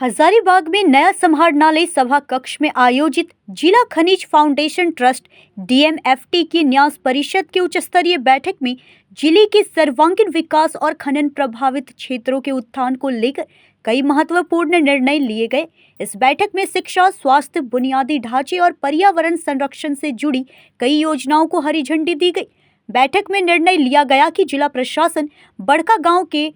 हजारीबाग में नया समाहरणालय सभा कक्ष में आयोजित जिला खनिज फाउंडेशन ट्रस्ट डीएमएफटी की न्यास परिषद की उच्च स्तरीय बैठक में जिले के सर्वांगीण विकास और खनन प्रभावित क्षेत्रों के उत्थान को लेकर कई महत्वपूर्ण निर्णय लिए गए। इस बैठक में शिक्षा, स्वास्थ्य, बुनियादी ढांचे और पर्यावरण संरक्षण से जुड़ी कई योजनाओं को हरी झंडी दी गई। बैठक में निर्णय लिया गया कि जिला प्रशासन बड़का गांव के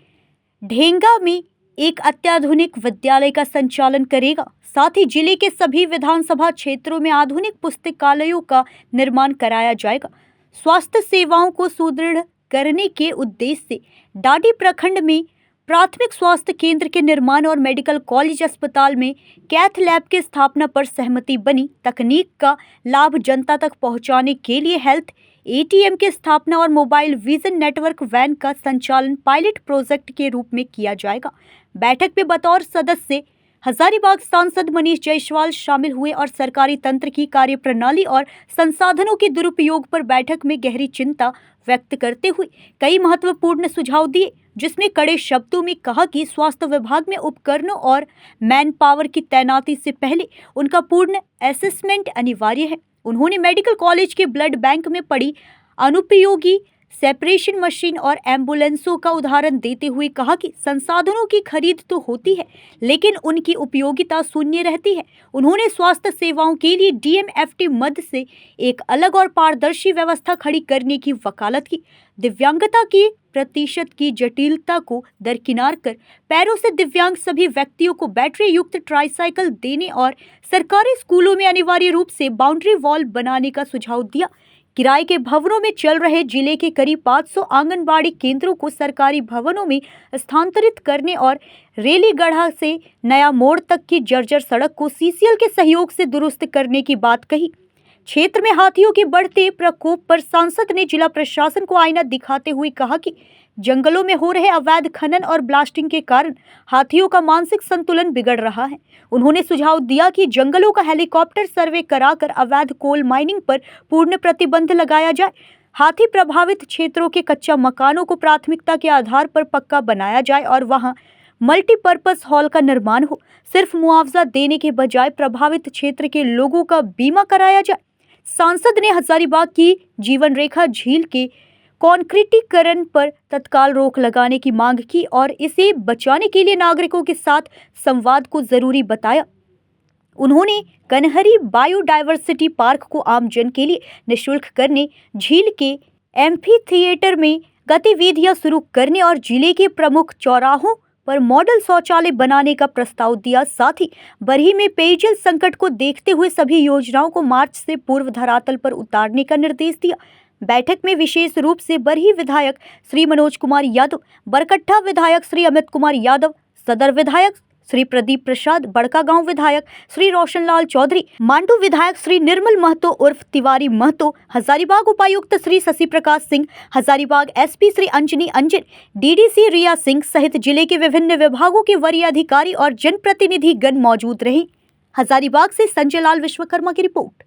ढेंगा में एक अत्याधुनिक विद्यालय का संचालन करेगा। साथ ही जिले के सभी विधानसभा क्षेत्रों में आधुनिक पुस्तकालयों का निर्माण कराया जाएगा। स्वास्थ्य सेवाओं को सुदृढ़ करने के उद्देश्य से डाडी प्रखंड में प्राथमिक स्वास्थ्य केंद्र के निर्माण और मेडिकल कॉलेज अस्पताल में कैथ लैब की स्थापना पर सहमति बनी। तकनीक का लाभ जनता तक पहुंचाने के लिए हेल्थ एटीएम की स्थापना और मोबाइल विजन नेटवर्क वैन का संचालन पायलट प्रोजेक्ट के रूप में किया जाएगा। बैठक में बतौर सदस्य हजारीबाग सांसद मनीष जायसवाल शामिल हुए और सरकारी तंत्र की कार्यप्रणाली और संसाधनों के दुरुपयोग पर बैठक में गहरी चिंता व्यक्त करते हुए कई महत्वपूर्ण सुझाव दिए, जिसमें कड़े शब्दों में कहा कि स्वास्थ्य विभाग में उपकरणों और मैन पावर की तैनाती से पहले उनका पूर्ण असेसमेंट अनिवार्य है। उन्होंने मेडिकल कॉलेज के ब्लड बैंक में पड़ी अनुपयोगी सेपरेशन मशीन और एम्बुलेंसों का उदाहरण देते हुए कहा कि संसाधनों की खरीद तो होती है, लेकिन उनकी उपयोगिता शून्य रहती है। उन्होंने स्वास्थ्य सेवाओं के लिए डीएमएफटी मद से एक अलग और पारदर्शी व्यवस्था खड़ी करने की वकालत की। दिव्यांगता की प्रतिशत की जटिलता को दरकिनार कर पैरों से दिव्यांग सभी व्यक्तियों को बैटरी युक्त ट्राईसाइकिल देने और सरकारी स्कूलों में अनिवार्य रूप से बाउंड्री वॉल बनाने का सुझाव दिया। किराए के भवनों में चल रहे जिले के करीब 500 आंगनबाड़ी केंद्रों को सरकारी भवनों में स्थानांतरित करने और रेलीगढ़ा से नया मोड़ तक की जर्जर सड़क को सीसीएल के सहयोग से दुरुस्त करने की बात कही। क्षेत्र में हाथियों के बढ़ते प्रकोप पर सांसद ने जिला प्रशासन को आईना दिखाते हुए कहा कि जंगलों में हो रहे अवैध खनन और ब्लास्टिंग के कारण हाथियों का मानसिक संतुलन बिगड़ रहा है। उन्होंने सुझाव दिया कि जंगलों का हेलीकॉप्टर सर्वे कराकर अवैध कोल माइनिंग पर पूर्ण प्रतिबंध लगाया जाए। हाथी प्रभावित क्षेत्रों के कच्चा मकानों को प्राथमिकता के आधार पर पक्का बनाया जाए और वहां मल्टीपर्पज हॉल का निर्माण हो। सिर्फ मुआवजा देने के बजाय प्रभावित क्षेत्र के लोगों का बीमा कराया जाए। सांसद ने हजारीबाग की जीवन रेखा झील के कॉन्क्रीटीकरण पर तत्काल रोक लगाने की मांग की और इसे बचाने के लिए नागरिकों के साथ संवाद को जरूरी बताया। उन्होंने कन्हरी बायोडायवर्सिटी पार्क को आमजन के लिए निःशुल्क करने, झील के एम्फी थिएटर में गतिविधियां शुरू करने और जिले के प्रमुख चौराहों पर मॉडल शौचालय बनाने का प्रस्ताव दिया। साथ ही बरही में पेयजल संकट को देखते हुए सभी योजनाओं को मार्च से पूर्व धरातल पर उतारने का निर्देश दिया। बैठक में विशेष रूप से बरही विधायक श्री मनोज कुमार यादव, बरकट्ठा विधायक श्री अमित कुमार यादव, सदर विधायक श्री प्रदीप प्रसाद, बड़का गांव विधायक श्री रोशनलाल चौधरी, मांडू विधायक श्री निर्मल महतो उर्फ तिवारी महतो, हजारीबाग उपायुक्त श्री शशि प्रकाश सिंह, हजारीबाग एसपी श्री अंजनी अंजन, डीडीसी रिया सिंह सहित जिले के विभिन्न विभागों के वरीय अधिकारी और जनप्रतिनिधि गण मौजूद रहे। हजारीबाग से संजय लाल विश्वकर्मा की रिपोर्ट।